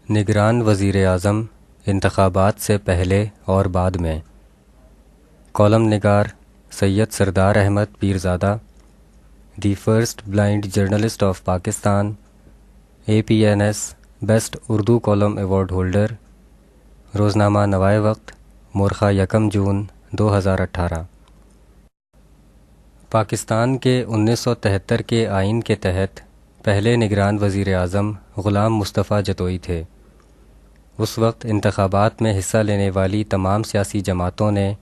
نگران وزیر اعظم انتخابات سے پہلے اور بعد میں۔ کالم نگار Syed Sardar Ahmed Pirzada, the first blind journalist of Pakistan, APNS best Urdu column award holder, روزنامہ نوائے وقت، مورخہ 1 جون 2018۔ پاکستان کے 1973 کے آئین کے تحت پہلے نگران وزیر اعظم غلام مصطفیٰ جتوئی تھے۔ اس وقت انتخابات میں حصہ لینے والی تمام سیاسی جماعتوں نے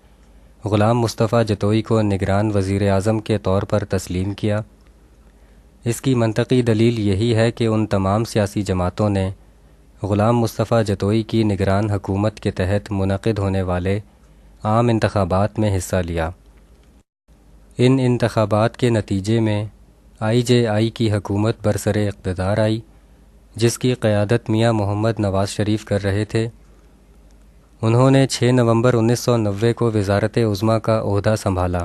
غلام مصطفیٰ جتوئی کو نگران وزیر اعظم کے طور پر تسلیم کیا۔ اس کی منطقی دلیل یہی ہے کہ ان تمام سیاسی جماعتوں نے غلام مصطفیٰ جتوئی کی نگران حکومت کے تحت منعقد ہونے والے عام انتخابات میں حصہ لیا۔ ان انتخابات کے نتیجے میں IJI کی حکومت برسر اقتدار آئی، جس کی قیادت میاں محمد نواز شریف کر رہے تھے۔ انہوں نے 6 نومبر 1990 کو وزارت عظمیٰ کا عہدہ سنبھالا۔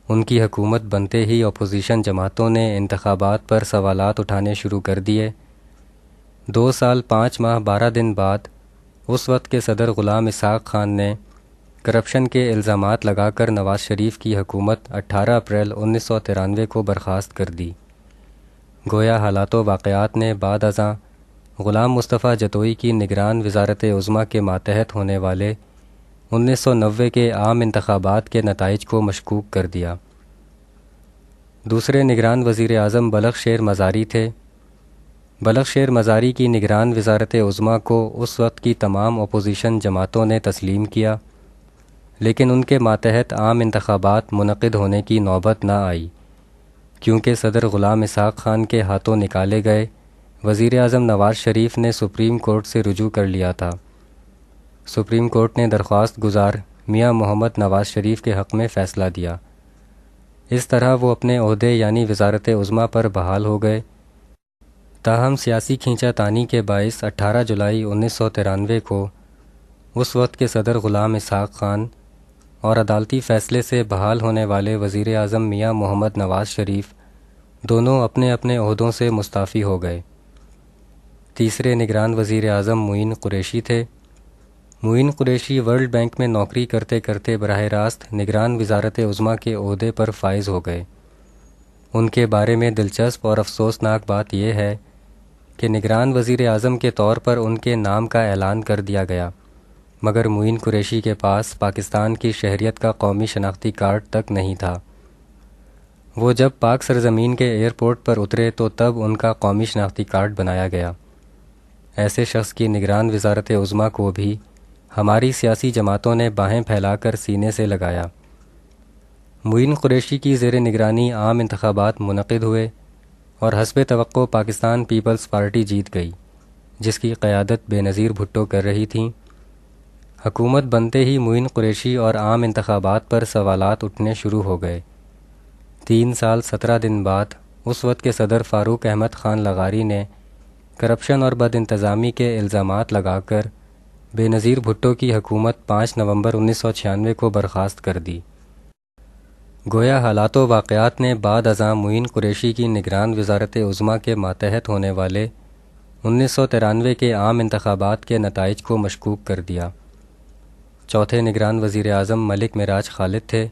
ان کی حکومت بنتے ہی اپوزیشن جماعتوں نے انتخابات پر سوالات اٹھانے شروع کر دیے۔ 2 سال 5 ماہ 12 دن بعد اس وقت کے صدر غلام اسحاق خان نے کرپشن کے الزامات لگا کر نواز شریف کی حکومت 18 اپریل 1993 کو برخاست کر دی۔ گویا حالات و واقعات نے بعد ازاں غلام مصطفیٰ جتوئی کی نگران وزارت عظمیٰ کے ماتحت ہونے والے 1990 کے عام انتخابات کے نتائج کو مشکوک کر دیا۔ دوسرے نگران وزیر اعظم بلخ شیر مزاری تھے۔ بلخ شیر مزاری کی نگران وزارت عظمیٰ کو اس وقت کی تمام اپوزیشن جماعتوں نے تسلیم کیا، لیکن ان کے ماتحت عام انتخابات منعقد ہونے کی نوبت نہ آئی، کیونکہ صدر غلام اسحاق خان کے ہاتھوں نکالے گئے وزیر اعظم نواز شریف نے سپریم کورٹ سے رجوع کر لیا تھا۔ سپریم کورٹ نے درخواست گزار میاں محمد نواز شریف کے حق میں فیصلہ دیا۔ اس طرح وہ اپنے عہدے یعنی وزارت عظمیٰ پر بحال ہو گئے۔ تاہم سیاسی کھینچا تانی کے باعث 18 جولائی 1993 کو اس وقت کے صدر غلام اسحاق خان اور عدالتی فیصلے سے بحال ہونے والے وزیر اعظم میاں محمد نواز شریف دونوں اپنے اپنے عہدوں سے مستعفی ہو گئے۔ تیسرے نگران وزیر اعظم معین قریشی تھے۔ معین قریشی ورلڈ بینک میں نوکری کرتے کرتے براہ راست نگران وزارت عظمیٰ کے عہدے پر فائز ہو گئے۔ ان کے بارے میں دلچسپ اور افسوسناک بات یہ ہے کہ نگران وزیر اعظم کے طور پر ان کے نام کا اعلان کر دیا گیا، مگر معین قریشی کے پاس پاکستان کی شہریت کا قومی شناختی کارڈ تک نہیں تھا۔ وہ جب پاک سرزمین کے ایئرپورٹ پر اترے تو تب ان کا قومی شناختی کارڈ بنایا گیا۔ ایسے شخص کی نگران وزارت عظمیٰ کو بھی ہماری سیاسی جماعتوں نے باہیں پھیلا کر سینے سے لگایا۔ معین قریشی کی زیر نگرانی عام انتخابات منعقد ہوئے اور حسب توقع پاکستان پیپلز پارٹی جیت گئی، جس کی قیادت بے نظیر بھٹو کر رہی تھیں۔ حکومت بنتے ہی معین قریشی اور عام انتخابات پر سوالات اٹھنے شروع ہو گئے۔ 3 سال 17 دن بعد اس وقت کے صدر فاروق احمد خان لغاری نے کرپشن اور بد انتظامی کے الزامات لگا کر بے نظیر بھٹو کی حکومت 5 نومبر 1996 کو برخاست کر دی۔ گویا حالات و واقعات نے بعد ازاں معین قریشی کی نگران وزارت عظمیٰ کے ماتحت ہونے والے 1993 کے عام انتخابات کے نتائج کو مشکوک کر دیا۔ چوتھے نگران وزیر اعظم ملک معراج خالد تھے۔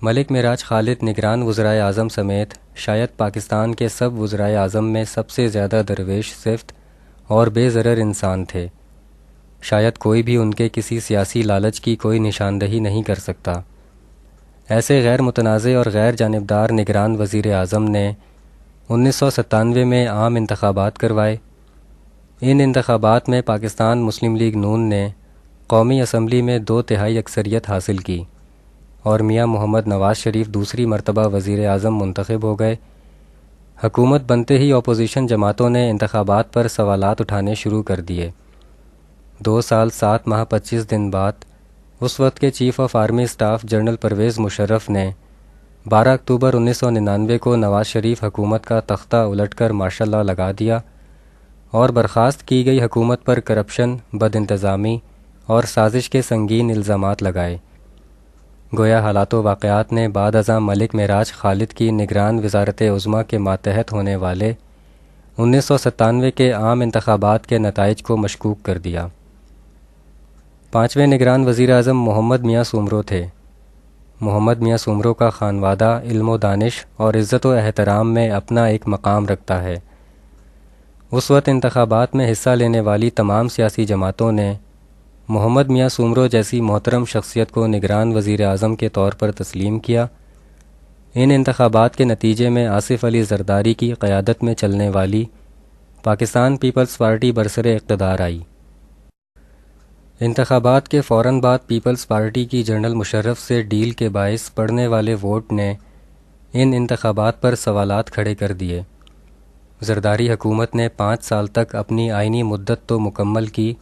ملک معراج خالد نگران وزرائے اعظم سمیت شاید پاکستان کے سب وزرائے اعظم میں سب سے زیادہ درویش صفت اور بے ضرر انسان تھے۔ شاید کوئی بھی ان کے کسی سیاسی لالچ کی کوئی نشاندہی نہیں کر سکتا۔ ایسے غیر متنازع اور غیر جانبدار نگران وزیر اعظم نے 1997 میں عام انتخابات کروائے۔ ان انتخابات میں پاکستان مسلم لیگ نون نے قومی اسمبلی میں 2/3 اکثریت حاصل کی اور میاں محمد نواز شریف دوسری مرتبہ وزیر اعظم منتخب ہو گئے۔ حکومت بنتے ہی اپوزیشن جماعتوں نے انتخابات پر سوالات اٹھانے شروع کر دیے۔ 2 سال 7 ماہ 25 دن بعد اس وقت کے chief of army staff general Pervez Musharraf نے 12 اکتوبر 1999 کو نواز شریف حکومت کا تختہ الٹ کر ماشاء اللہ لگا دیا اور برخاست کی گئی حکومت پر کرپشن، بد انتظامی اور سازش کے سنگین الزامات لگائے۔ گویا حالات و واقعات نے بعد ازاں ملک معراج خالد کی نگران وزارت عظمیٰ کے ماتحت ہونے والے 1997 کے عام انتخابات کے نتائج کو مشکوک کر دیا۔ 5ویں نگران وزیر اعظم محمد میاں سومرو تھے۔ محمد میاں سومرو کا خانوادہ علم و دانش اور عزت و احترام میں اپنا ایک مقام رکھتا ہے۔ اس وقت انتخابات میں حصہ لینے والی تمام سیاسی جماعتوں نے محمد میاں سومرو جیسی محترم شخصیت کو نگران وزیر اعظم کے طور پر تسلیم کیا۔ ان انتخابات کے نتیجے میں آصف علی زرداری کی قیادت میں چلنے والی پاکستان پیپلز پارٹی برسر اقتدار آئی۔ انتخابات کے فوراً بعد پیپلز پارٹی کی جنرل مشرف سے ڈیل کے باعث پڑنے والے ووٹ نے ان انتخابات پر سوالات کھڑے کر دیے۔ زرداری حکومت نے 5 سال تک اپنی آئینی مدت تو مکمل کی،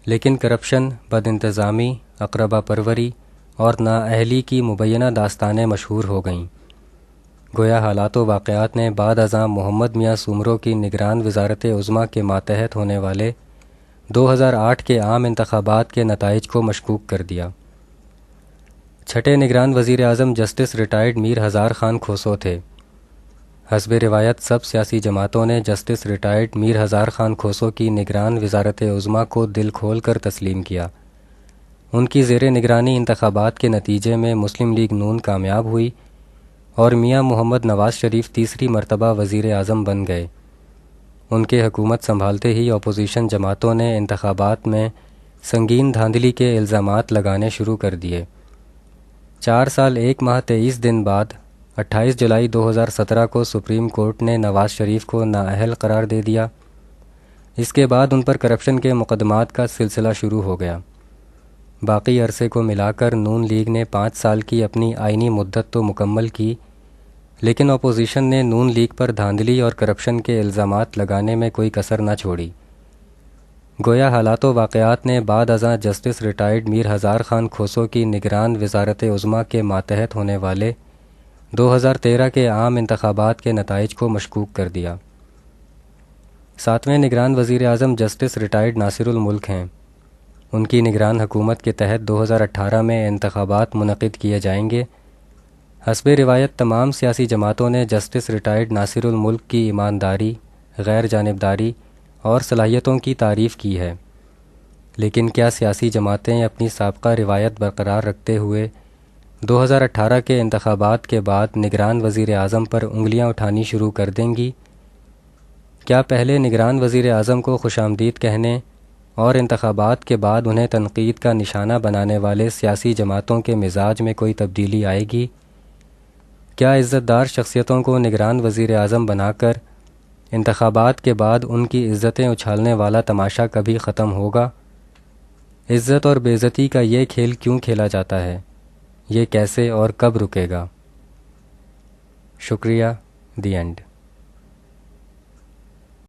لیکن کرپشن، بد انتظامی، اقربا پروری اور نااہلی کی مبینہ داستانیں مشہور ہو گئیں۔ گویا حالات و واقعات نے بعد ازاں محمد میاں سومرو کی نگران وزارت عظمیٰ کے ماتحت ہونے والے 2008 کے عام انتخابات کے نتائج کو مشکوک کر دیا۔ چھٹے نگران وزیر اعظم جسٹس ریٹائرڈ میر ہزار خان کھوسو تھے۔ حسب روایت سب سیاسی جماعتوں نے جسٹس ریٹائرڈ میر ہزار خان کھوسو کی نگران وزارت عظمیٰ کو دل کھول کر تسلیم کیا۔ ان کی زیر نگرانی انتخابات کے نتیجے میں مسلم لیگ نون کامیاب ہوئی اور میاں محمد نواز شریف تیسری مرتبہ وزیر اعظم بن گئے۔ ان کے حکومت سنبھالتے ہی اپوزیشن جماعتوں نے انتخابات میں سنگین دھاندلی کے الزامات لگانے شروع کر دیے۔ 4 سال 1 ماہ 23 دن بعد 28 جولائی 2017 کو سپریم کورٹ نے نواز شریف کو نااہل قرار دے دیا۔ اس کے بعد ان پر کرپشن کے مقدمات کا سلسلہ شروع ہو گیا۔ باقی عرصے کو ملا کر نون لیگ نے 5 سال کی اپنی آئینی مدت تو مکمل کی، لیکن اپوزیشن نے نون لیگ پر دھاندلی اور کرپشن کے الزامات لگانے میں کوئی کسر نہ چھوڑی۔ گویا حالات و واقعات نے بعد ازاں جسٹس ریٹائرڈ میر ہزار خان کھوسو کی نگران وزارت عظمیٰ کے ماتحت ہونے والے 2013 کے عام انتخابات کے نتائج کو مشکوک کر دیا۔ 7ویں نگران وزیر اعظم جسٹس ریٹائرڈ ناصر الملک ہیں۔ ان کی نگران حکومت کے تحت 2018 میں انتخابات منعقد کیے جائیں گے۔ حسب روایت تمام سیاسی جماعتوں نے جسٹس ریٹائرڈ ناصر الملک کی ایمانداری، غیر جانبداری اور صلاحیتوں کی تعریف کی ہے، لیکن کیا سیاسی جماعتیں اپنی سابقہ روایت برقرار رکھتے ہوئے 2018 کے انتخابات کے بعد نگران وزیر اعظم پر انگلیاں اٹھانی شروع کر دیں گی؟ کیا پہلے نگران وزیر اعظم کو خوش آمدید کہنے اور انتخابات کے بعد انہیں تنقید کا نشانہ بنانے والے سیاسی جماعتوں کے مزاج میں کوئی تبدیلی آئے گی؟ کیا عزت دار شخصیتوں کو نگران وزیر اعظم بنا کر انتخابات کے بعد ان کی عزتیں اچھالنے والا تماشا کبھی ختم ہوگا؟ عزت اور بے عزتی کا یہ کھیل کیوں کھیلا جاتا ہے؟ یہ کیسے اور کب رکے گا؟ شکریہ۔ The end.